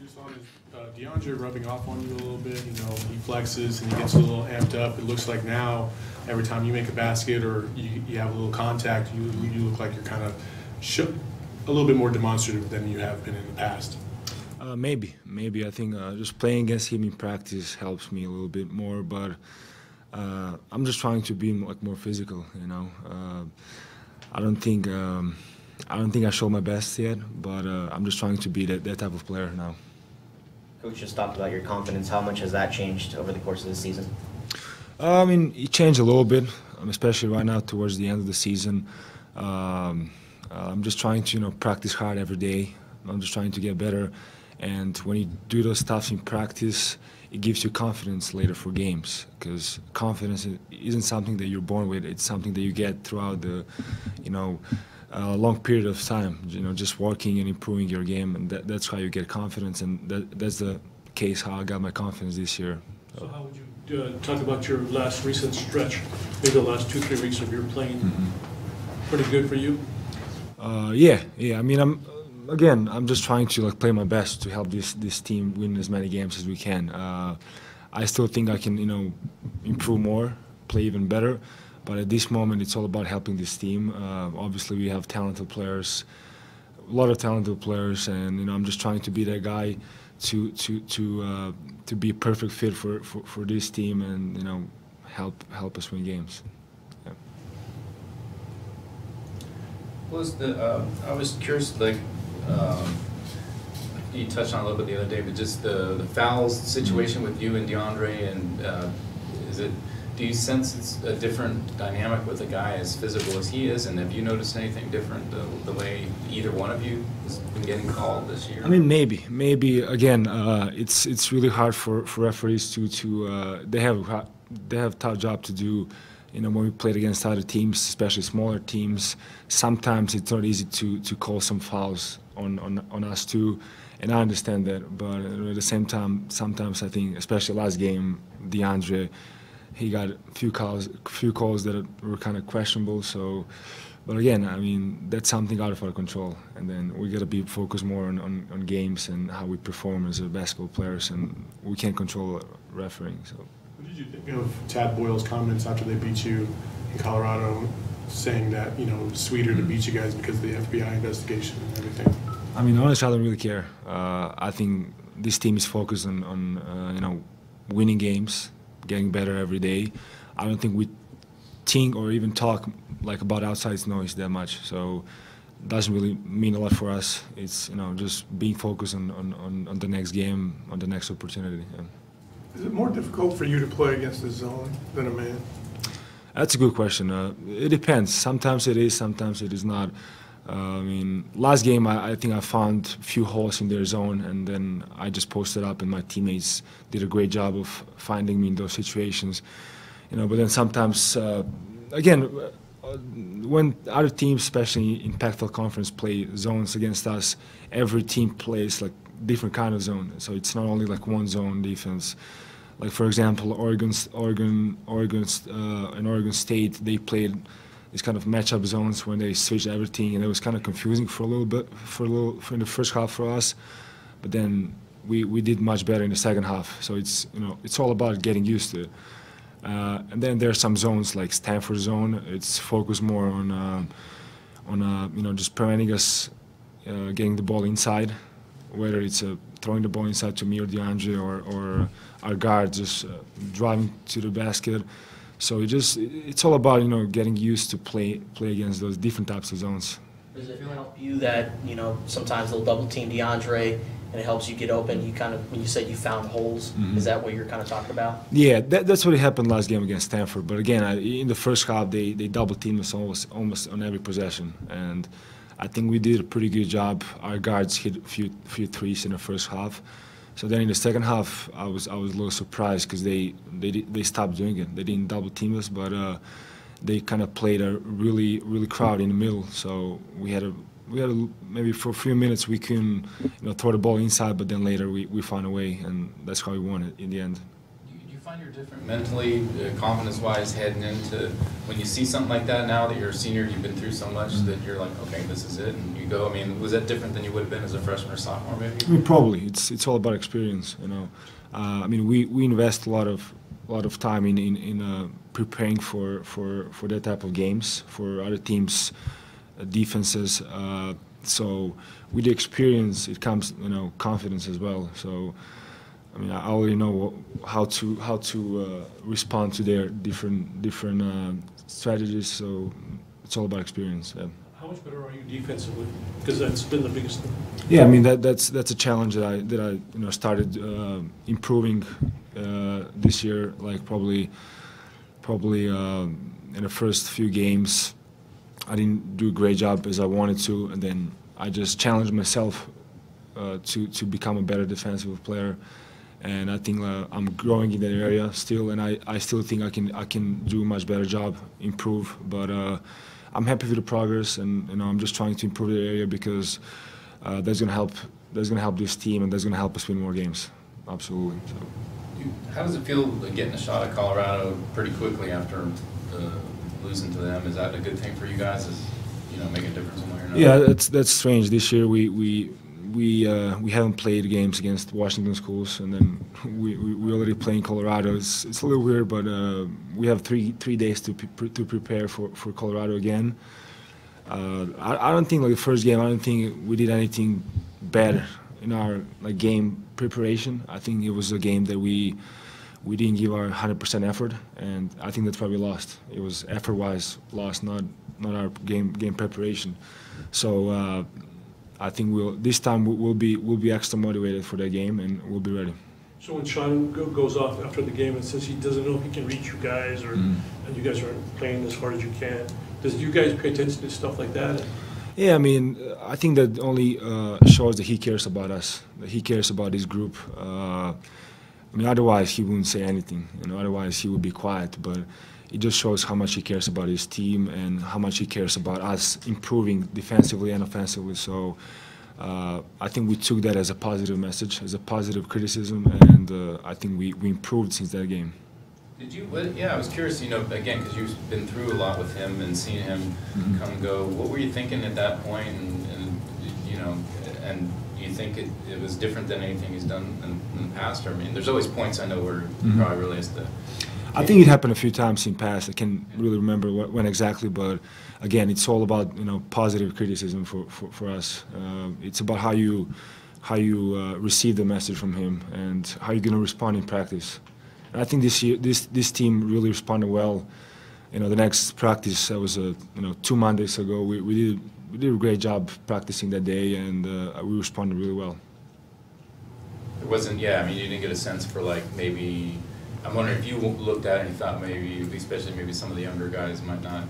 Just on his, DeAndre rubbing off on you a little bit, you know, he flexes and he gets a little amped up. It looks like now, every time you make a basket or you have a little contact, you look like you're kind of a little bit more demonstrative than you have been in the past. Maybe. I think just playing against him in practice helps me a little bit more, but I'm just trying to be like more physical, you know. I don't think I showed my best yet, but I'm just trying to be that type of player now. Coach just talked about your confidence. How much has that changed over the course of the season? I mean, it changed a little bit, especially right now towards the end of the season. I'm just trying to, you know, practice hard every day. I'm just trying to get better, and when you do those stuff in practice, it gives you confidence later for games. Because confidence isn't something that you're born with; it's something that you get throughout the, you know, a long period of time, you know, just working and improving your game, and that's how you get confidence, and that's the case how I got my confidence this year. So how would you talk about your last recent stretch, maybe the last 2-3 weeks of your playing? Pretty good for you? Yeah. I mean, I'm just trying to like play my best to help this team win as many games as we can. I still think I can, you know, improve more, play even better. But at this moment, it's all about helping this team. Obviously, we have talented players, a lot of talented players, and you know, I'm just trying to be that guy to be a perfect fit for this team, and you know, help us win games. Yeah. I was curious, like you touched on a little bit the other day, but just the fouls situation with you and DeAndre, and do you sense it's a different dynamic with a guy as physical as he is, and have you noticed anything different the way either one of you has been getting called this year? I mean, maybe again, it's really hard for referees to they have a tough job to do. You know, when we played against other teams, especially smaller teams, sometimes it's not easy to call some fouls on us too, and I understand that. But at the same time, sometimes I think, especially last game, DeAndre, he got a few calls that were kind of questionable. So, but again, I mean, that's something out of our control, and then we got to be focused more on games and how we perform as basketball players, and we can't control refereeing. So. What did you think of Tad Boyle's comments after they beat you in Colorado, saying that, you know, it was sweeter to beat you guys because of the FBI investigation and everything? I mean, honestly, I don't really care. I think this team is focused on you know, winning games, getting better every day. I don't think we think or even talk like about outside noise that much. So it doesn't really mean a lot for us. It's, you know, just being focused on the next game, on the next opportunity. Yeah. Is it more difficult for you to play against the zone than a man? That's a good question. It depends. Sometimes it is, sometimes it is not. I mean, last game I think I found a few holes in their zone, and then I just posted up, and my teammates did a great job of finding me in those situations. You know, but then sometimes, again, when other teams, especially in Pac-12 conference, play zones against us, every team plays like different kind of zone. So it's not only like one zone defense. Like for example, Oregon and Oregon State, they played these kind of matchup zones when they switched everything, and it was kind of confusing for a little bit, in the first half for us. But then we did much better in the second half. So it's, you know, it's all about getting used to it. And then there are some zones like Stanford zone. It's focused more on you know, just preventing us getting the ball inside, whether it's throwing the ball inside to me or DeAndre, or our guard just driving to the basket. So it's all about, you know, getting used to play against those different types of zones. Does it help you that, you know, sometimes they'll double team DeAndre and it helps you get open? You kind of, when you said you found holes, is that what you're kind of talking about? Yeah, that's what happened last game against Stanford. But again, in the first half, they double teamed us almost on every possession, and I think we did a pretty good job. Our guards hit a few threes in the first half. So then in the second half, I was a little surprised because they stopped doing it. They didn't double team us, but they kind of played a really crowd in the middle. So we had maybe for a few minutes we couldn't, you know, throw the ball inside, but then later we found a way, and that's how we won it in the end. Do you find find you're different mentally, confidence-wise, heading into when you see something like that now that you're a senior, you've been through so much that you're like, okay, this is it, and you go. I mean, was that different than you would have been as a freshman or sophomore, maybe? I mean, probably it's all about experience, you know. I mean, we invest a lot of time in preparing for that type of games for other teams' defenses. So with the experience, it comes, you know, confidence as well. So I mean, I already know how to respond to their different strategies. So it's all about experience. Yeah. How much better are you defensively? Because that's been the biggest thing. Yeah, I mean that's a challenge that I you know started improving this year. Like probably in the first few games, I didn't do a great job as I wanted to, and then I just challenged myself to become a better defensive player. And I think I'm growing in that area still, and I still think I can do a much better job, improve. But I'm happy with the progress, and you know I'm just trying to improve the area because that's gonna help this team, and that's gonna help us win more games. Absolutely. So. How does it feel getting a shot at Colorado pretty quickly after losing to them? Is that a good thing for you guys? Is, you know, make a difference one way or another? Yeah, that's strange. This year we haven't played games against Washington schools, and then we already play in Colorado. It's a little weird, but we have three days to prepare for Colorado again. I don't think like the first game. I don't think we did anything bad in our like game preparation. I think it was a game that we didn't give our 100% effort, and I think that's why we lost. It was effort-wise lost, not our game preparation. So. I think this time we'll be extra motivated for that game, and we'll be ready. So when Sean goes off after the game and says he doesn't know if he can reach you guys, or and you guys aren't playing as hard as you can, does you guys pay attention to stuff like that? Yeah, I mean, I think that only shows that he cares about us, that he cares about his group. I mean, otherwise he wouldn't say anything. You know, otherwise he would be quiet. But it just shows how much he cares about his team and how much he cares about us improving defensively and offensively. So I think we took that as a positive message, as a positive criticism, and I think we improved since that game. Did you? Yeah, I was curious. You know, again, because you've been through a lot with him and seen him come and go. What were you thinking at that point? And you know, and do you think it was different than anything he's done in the past? Or, I mean, there's always points I know where he probably really has to. I think it happened a few times in the past. I can't really remember when exactly, but again, it's all about, you know, positive criticism for us. It's about how you receive the message from him and how you're going to respond in practice. And I think this year this team really responded well. You know, the next practice that was 2 Mondays ago. We did a great job practicing that day, and we responded really well. It wasn't. Yeah, I mean, you didn't get a sense for like maybe. I'm wondering if you looked at it and you thought maybe, especially maybe some of the younger guys might not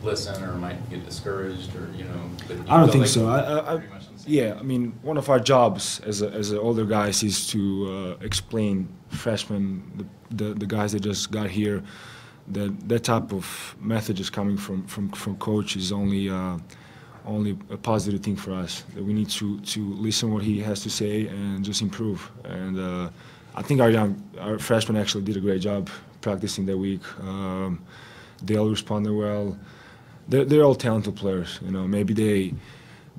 listen or might get discouraged, or you know. But you I don't think like so. Yeah, I mean, one of our jobs as older guys is to explain freshmen, the guys that just got here, that type of message is coming from coach is only a positive thing for us. That we need to listen what he has to say and just improve. And I think our freshmen actually did a great job practicing that week. They all responded well. They're all talented players. You know, maybe they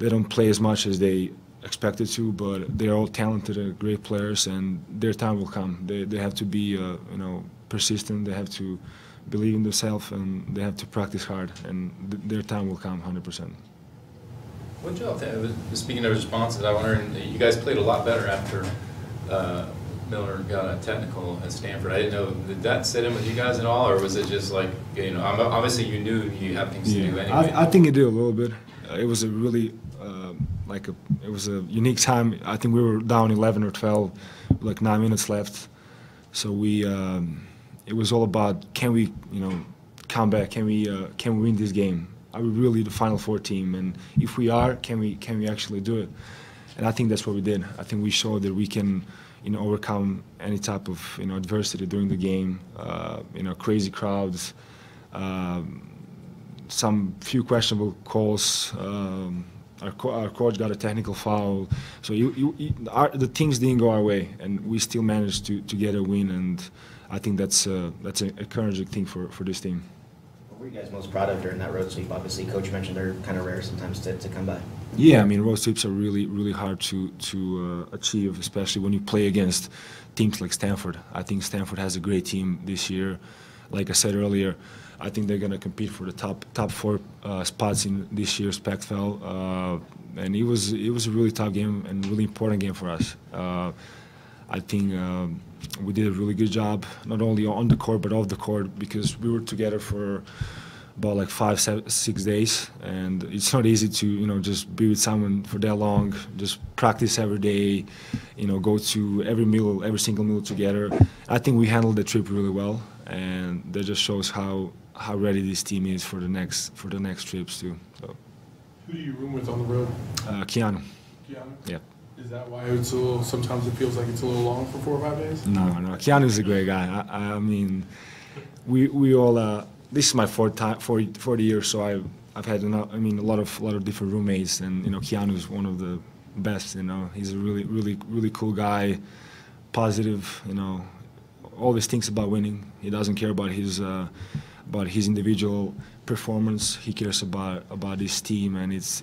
don't play as much as they expected to, but they're all talented and great players, and their time will come. They have to be persistent. They have to believe in themselves, and they have to practice hard, and their time will come 100%. What y'all think? Speaking of responses, I wonder, you guys played a lot better after Miller got a technical at Stanford. I didn't know, did that sit in with you guys at all, or was it just like, you know, obviously you knew you had things to do anyway? I think it did a little bit. It was a really it was a unique time. I think we were down 11 or 12, like 9 minutes left. So it was all about, can we, you know, come back? Can we win this game? Are we really the Final Four team? And if we are, can we actually do it? And I think that's what we did. I think we showed that we can, you know, overcome any type of, you know, adversity during the game. You know, crazy crowds, some few questionable calls. Our coach got a technical foul, so the things didn't go our way, and we still managed to get a win. And I think that's an encouraging thing for this team. What were you guys most proud of during that road sweep? Obviously, Coach mentioned they're kind of rare sometimes to come by. Yeah, I mean, road sweeps are really hard to achieve, especially when you play against teams like Stanford. I think Stanford has a great team this year. Like I said earlier, I think they're going to compete for the top 4 spots in this year's Pac-12. And it was a really tough game and really important game for us. I think we did a really good job, not only on the court but off the court, because we were together for about like 5-6 days, and it's not easy to just be with someone for that long, just practice every day, go to every single meal together. I think we handled the trip really well, and that just shows how ready this team is for the next trips too. So. Who do you room with on the road? Keanu. Keanu? Yeah. Is that why it's a little, sometimes it feels like it's a little long for 4 or 5 days? No. Keanu's a great guy. I mean, we all. This is my 40 years, so I've had a lot of different roommates, and Keanu's one of the best. He's a really cool guy, positive. Always thinks about winning. He doesn't care about his individual performance. He cares about his team, and it's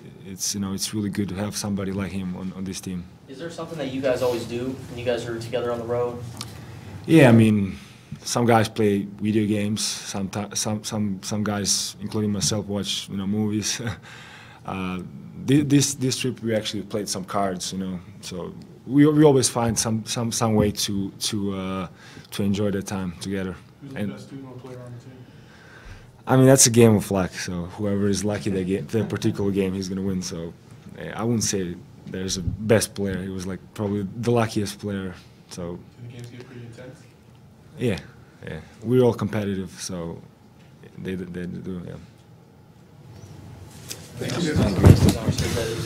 really good to have somebody like him on this team. Is there something that you guys always do when you guys are together on the road? Yeah, I mean, some guys play video games. Some guys, including myself, watch movies. This trip we actually played some cards. So we always find some way to enjoy the time together. Who's the best student or player on the team? I mean, that's a game of luck. So whoever is lucky that particular game, he's gonna win. So I wouldn't say there's a best player. He was like probably the luckiest player. So. Do the games get pretty intense? Yeah. We're all competitive, so they do. Yeah. Thank you. Thank you.